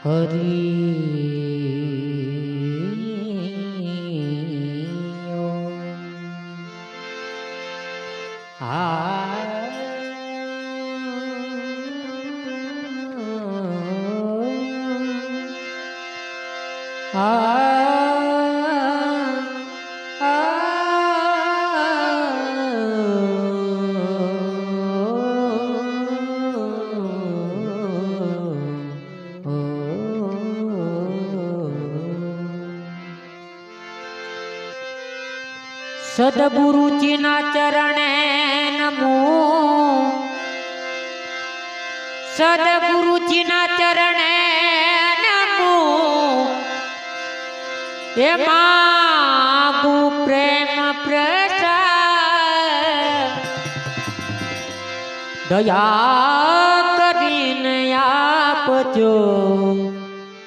હરિ સદગુરુજીના ચરણે નમો, સદગુરુજીના ચરણે નમો, એ માગુ પ્રેમ પ્રસાદ, દયા કરીને આપજો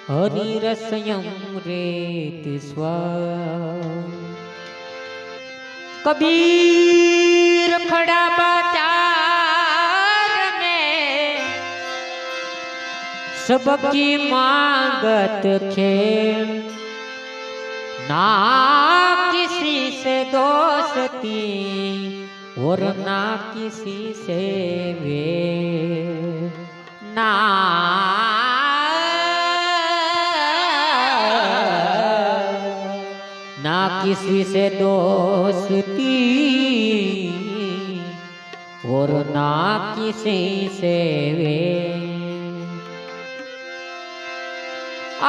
હરિરસયમ રેત સ્વા। कबीर खड़ा बाजार में सबकी मांगत खेल, ना किसी से दोस्ती और ना किसी से वेर, ना किसी से दोस्ती और ना किसी से वे।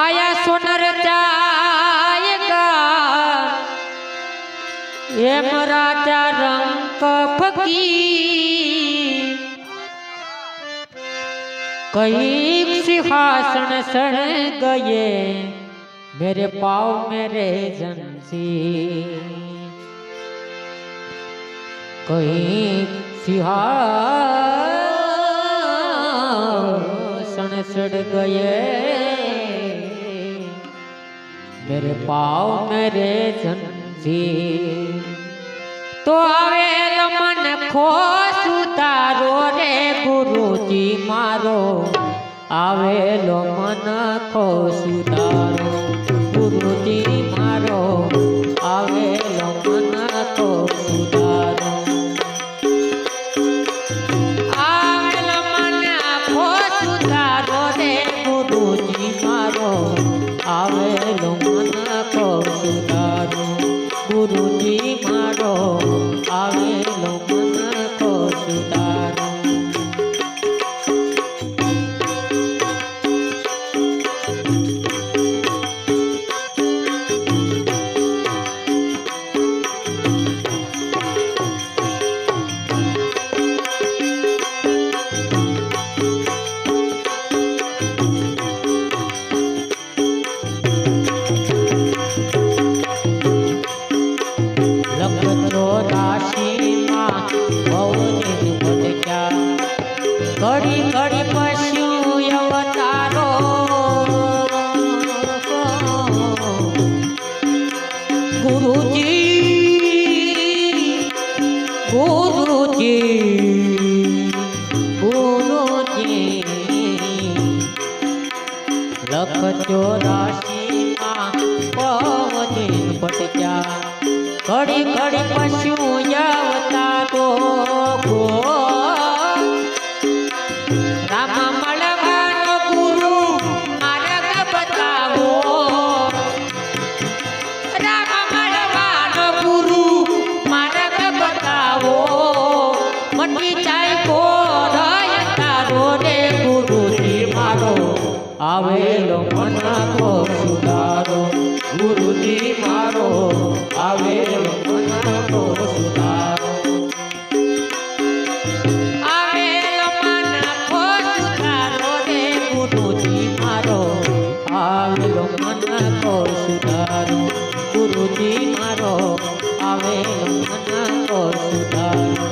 आया सुनर जाएगा ये राजा रंग फकीर, कई सिंहासन सड़ गए मेरे पाँव मेरे जंजीर, कहीं सिंहासन सड़ गए मेरे पाँव मेरे जंजीर। तो आवे मन खोस उतारो रे गुरुजी मारो, आवे लो मन खोस उतारो गुरुजी मारो, आवे लो मन खोस उतारो, आवे लो मन खोस उतारो रे गुरुजी मारो, आवे लो मन खोस उतारो गुरुजी मारो, आवे लो मन खोस उतारो। घड़ी घड़ी पशु अवतारो, गुरुजी गुरुजी गुरुजी, लख 84 पवन भटक्या, घड़ी घड़ी पशु अवतारो गो, राम मलवानो गुरु मार्ग बतावो, राम मलवानो गुरु मार्ग बतावो, मटी जाए कोराय तारो रे गुरुजी मारो, आवेलो मन को सुधारो गुरुजी मारो, आवेलो मन को सुधारो। आवेलो मन को सुधारो गुरुजी मारो, आवेलो मन को सुधारो।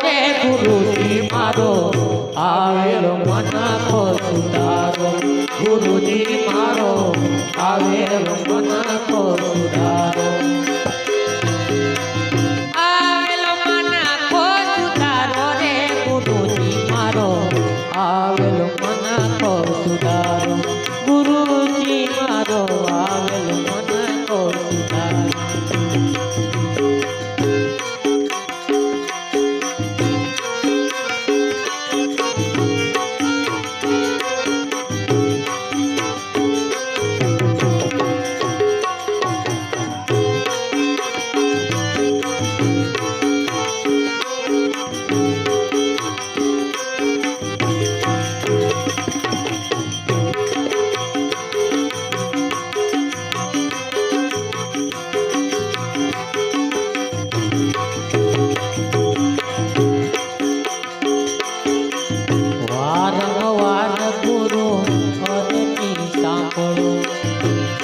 રે ગુરુજી મારો આવેલો મન કો સુધારો ગુરુજી મારો આવેલો મન કો સુધારો આવેલો મન કો સુધારો રે ગુરુજી મારો આવેલો મન કો સુધારો ગુરુજી મારો આવેલો મન કો સુધારો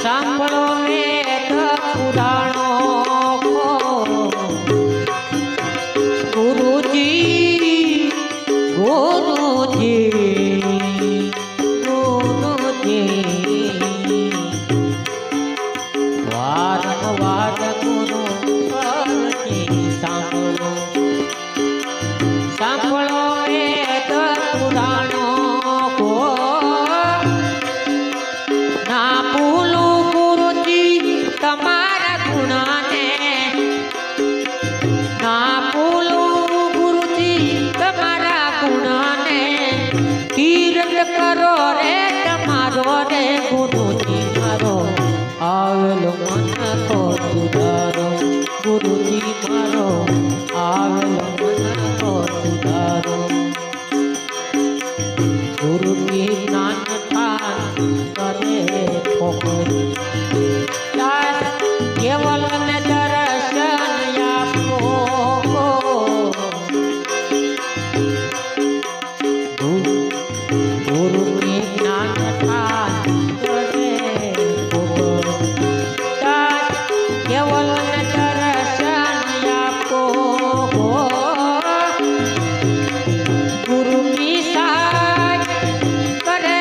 સાંભળો વેદ પુરાણો ગુરુજી ગુરુજી ગુરુજી વારંવાર ગુરુ સાંભળો સાંભળો વેદ પુરાણો ના ભૂલો તમારા ગુણાને ના ભૂલો ગુરુજી તમારા ગુણાને તીર્થ કરો રે તમારો રે ગુરુજી મારો આવેલો મન કો સુધારો ગુરુજી મારો આવેલો મન કો સુધારો ગુરુજી જ્ઞાન થાન કરે પોખરી કેવલ ને દર્શન આપો ગુરુ ની જ્ઞાન થાન કરે કેવલ ને દર્શન આપો ગુરુ ની સાજ કરે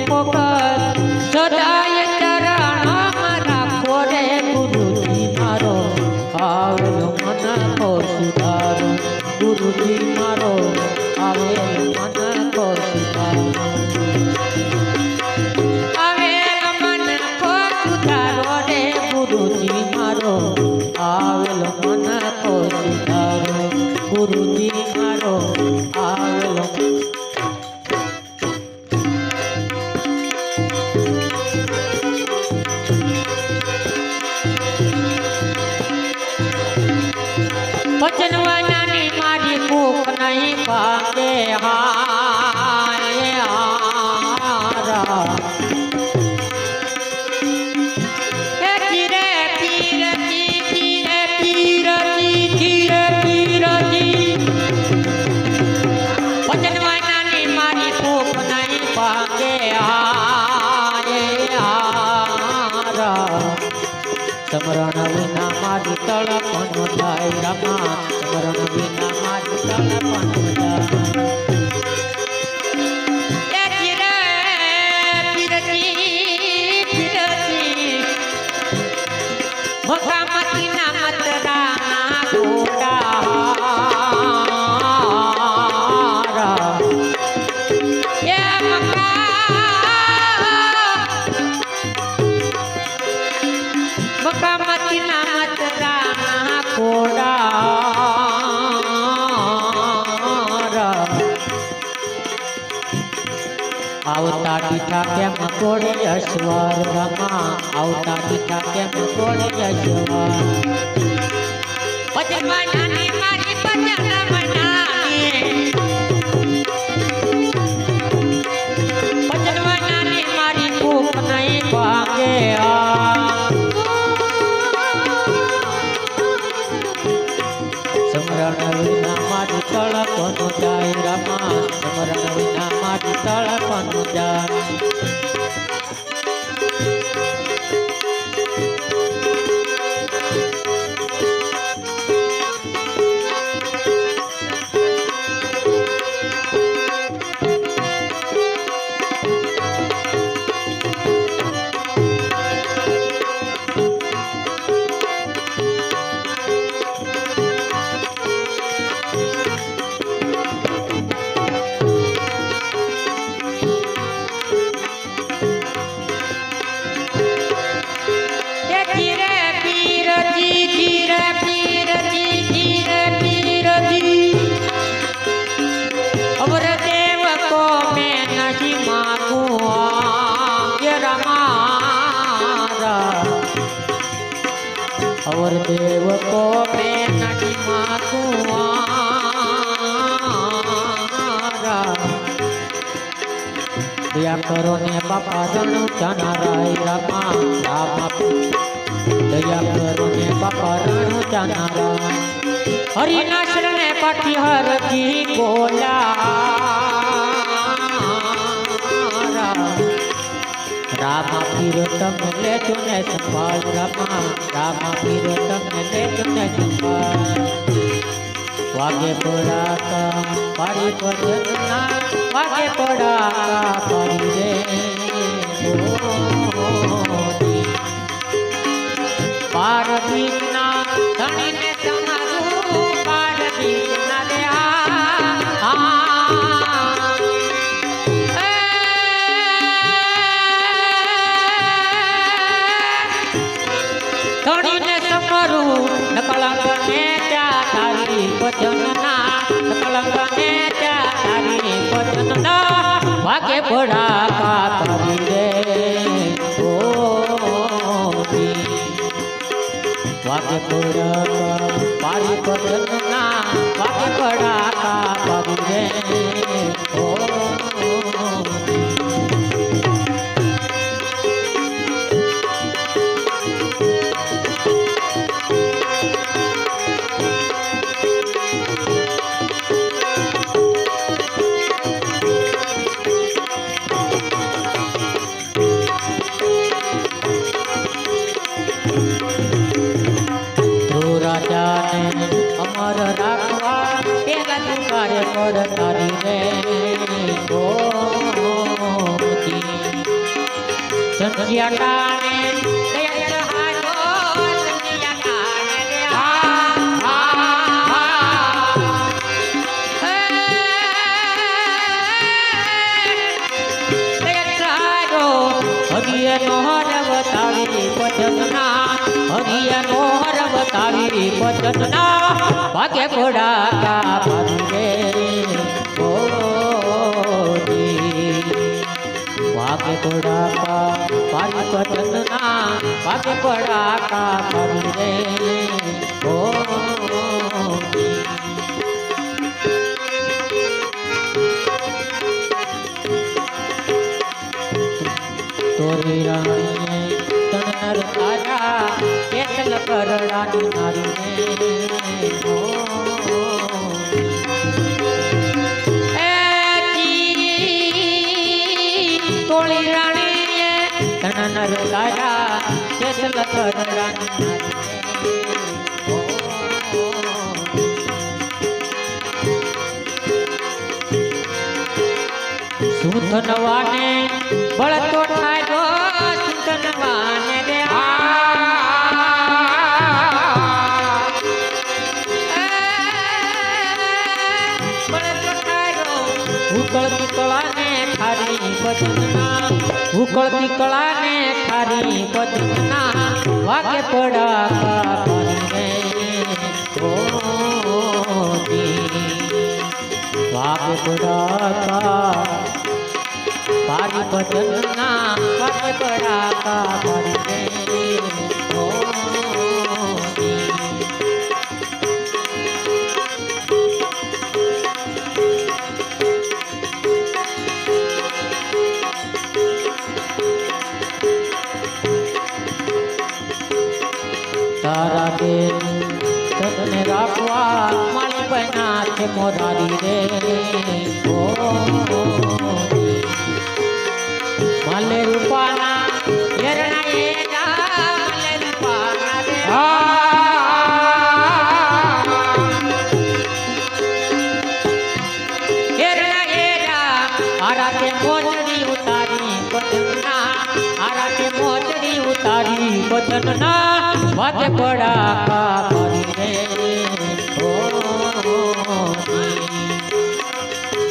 પોકર સદાય ચરણ આવેલો મન કો સુધારો ગુરુજી મારો આવેલો મન કો સુધારો આવેલો મન કો સુધારો રે ગુરુજી મારો આવેલો મન કો સુધારો ગુરુજી મારો આવેલો વચનવાનાની મારી ભૂખ નહીં ભાગે હાય હારા ધીરે પીરજી ધીરે પીરજી ધીરે પીરજી વચનવાનાની મારી ભૂખ નહીં ભાગે હાય હારા સમરણ વિના મારી તળપણ થાય રમા સમરણ વિના મારી તળપણ થાય મકામતી ના મતરા ગોડા મકામતી ના મતરા ગોડા આવતા દીઠા કેમ ગોળે અશ્વર રમા આવતા દીઠા કેમ ગોળે અશ્વર ભજનવાનાની મારી ભજનવાનાની મારી ભૂખ નહીં ભાગે સમરણ વિના મારી તળપનો જાય રમા સમરણ વિના મારી તળપનો જાય को प्रेरणाची माकुआरा दया करो ने बापा रणु जानाराय रामा रामा दया करो ने बापा रणु जानाराय हरिना शरणे पाठी हरजी बोला रामा पीरो तम ले तुने संभाल रामा रामा पीरो तम ले तुने संभाल वागे पड़ा का पारी भजना वागे पड़ा का पारी रे पार बीजना धनी ने समारू पार बीजना रे धनी ने समारू नकलंग ने त्या तारी भजनना नकलंग ने त्या तारी भजनना वागे पड़ा का तारी रे वागे पड़ा का पारी भजनना वागे पड़ा का तारी रे राजा ने अमर राखवा तेरा दुकार कर तारी रे गोदी संजिया काने दया सहायो संजिया काने रे दया सहायो हरिये नोहर बतावी भजनना हरिया नोहर बतावी भजनना भाग्य पड़ा का पारी रे भाग्य पड़ा का पारी भजनना भाग्य पड़ा का पारी रे तोरी रानी तनर आजा केसल करडानी नारी तोड़ी रानी तनर आजा केसल करडानी नारी सुधनवाने बळ तो ठायो सुधनवाने रे बळ तो ठायो उकळती कळाने थारी भजनना उकळती कळाने थारी भजनना वागे पड़ा का पारी रे वागे पड़ा का पारी भजनना वागे पड़ा का पारी रे तारा बेन तने राखवा माली बना के मोरारी रे माले रूपाना एरणा एजा माले रूपाना रे एरणा एजा आरा के मोचड़ी उतारी भजनना आरा के मोचड़ी उतारी भजनना वागे पड़ा का पारी रे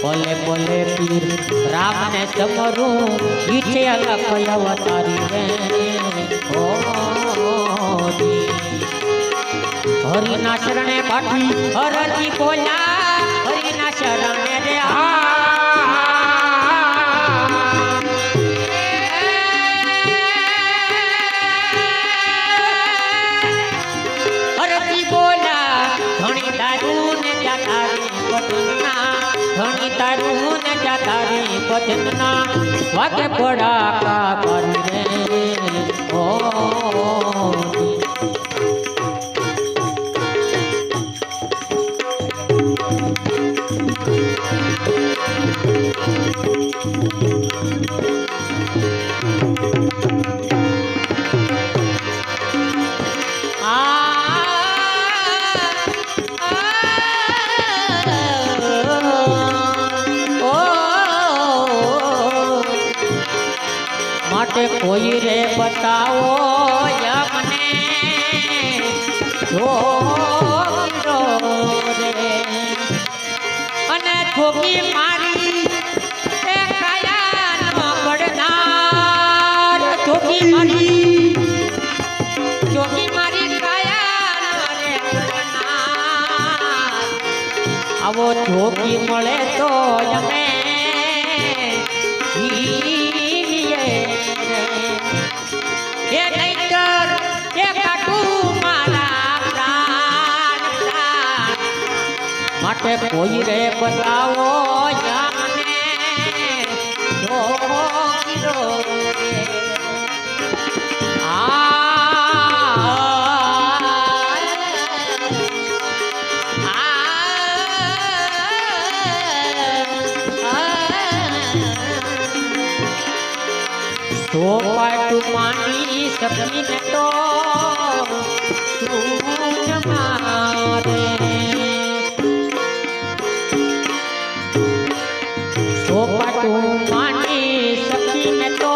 बोले बोले पीर राम ने समरू पीछे अलग अवतारी रे हरि ना शरणे पाठी हरजी बोला हरि ना शरणे रे हरजी ધણી તારું ને જા તારી ભજનના વાગે પડાકા કરી રે ઓ માટે કોઈ રે બતાવો યમને જો રે અને ઠોકી મારી એ કાયા ન પડનાર ઠોકી મારી કાયા રે પડનાર આવો ઠોકી મળે તો અમે એ નહીતર એ કાટું મારા પ્રાણ માટે કોઈ રે બતાવો યાને જો કીધો તો પાટું માની સપની તો તું મારે તો પાટું માની સપની તો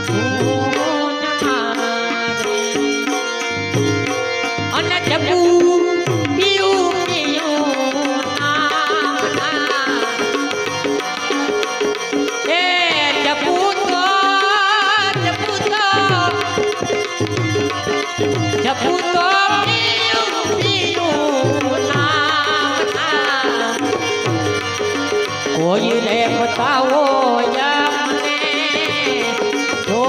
તું મારે અને જબુ કોઈ રે બતાવો યમને જો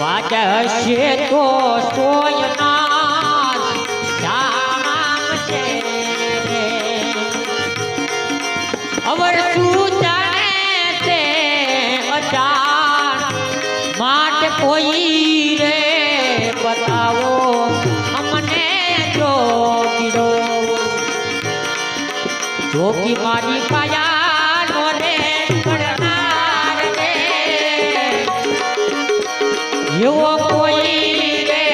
વાજશે તો સોયના જામ છે રે અવર તું જાણે છે અજાણ માટે કોઈ રે બતાવો અમને જોગી મારી કાયા નો રે પડનાર રે એવો કોઈ રે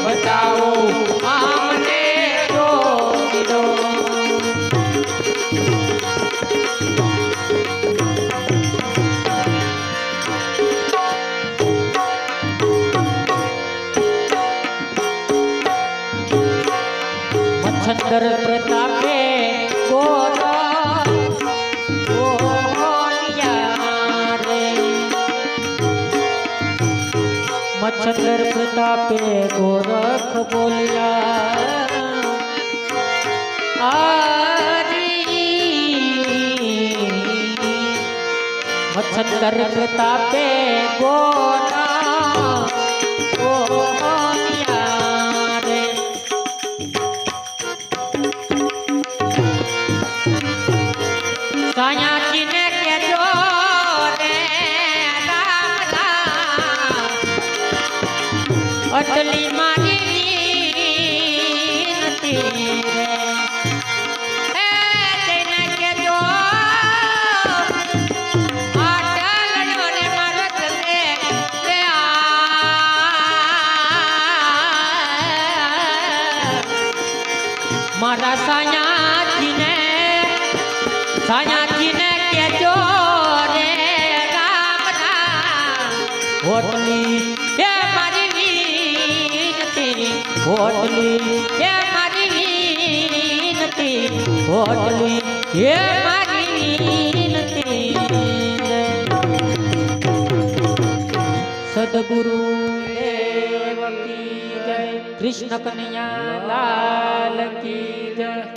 બતાવો આમને જોગી દો મચ્છંદર પ્રતાપે ગોરખ બોલ્યા રે મચ્છંદર પ્રતાપે ગોરખ બોલ્યા મચ્છંદર પ્રતાપે ગોરખ બોલ્યા રે સાયાજીને કહેજો રે રામલા અટલી મારી વિનતી રે એ જઈને કહેજો આટલનો રે મારો તને રે મારા સાયાજીને કહેજો રે રામના હોટલી એ મારી વિનતી હોટલી એ મારી વિનતી હોટલી એ મારી વિનતી સદગુરુ દેવ કી જય કૃષ્ણ કનૈયા લાલ કી જય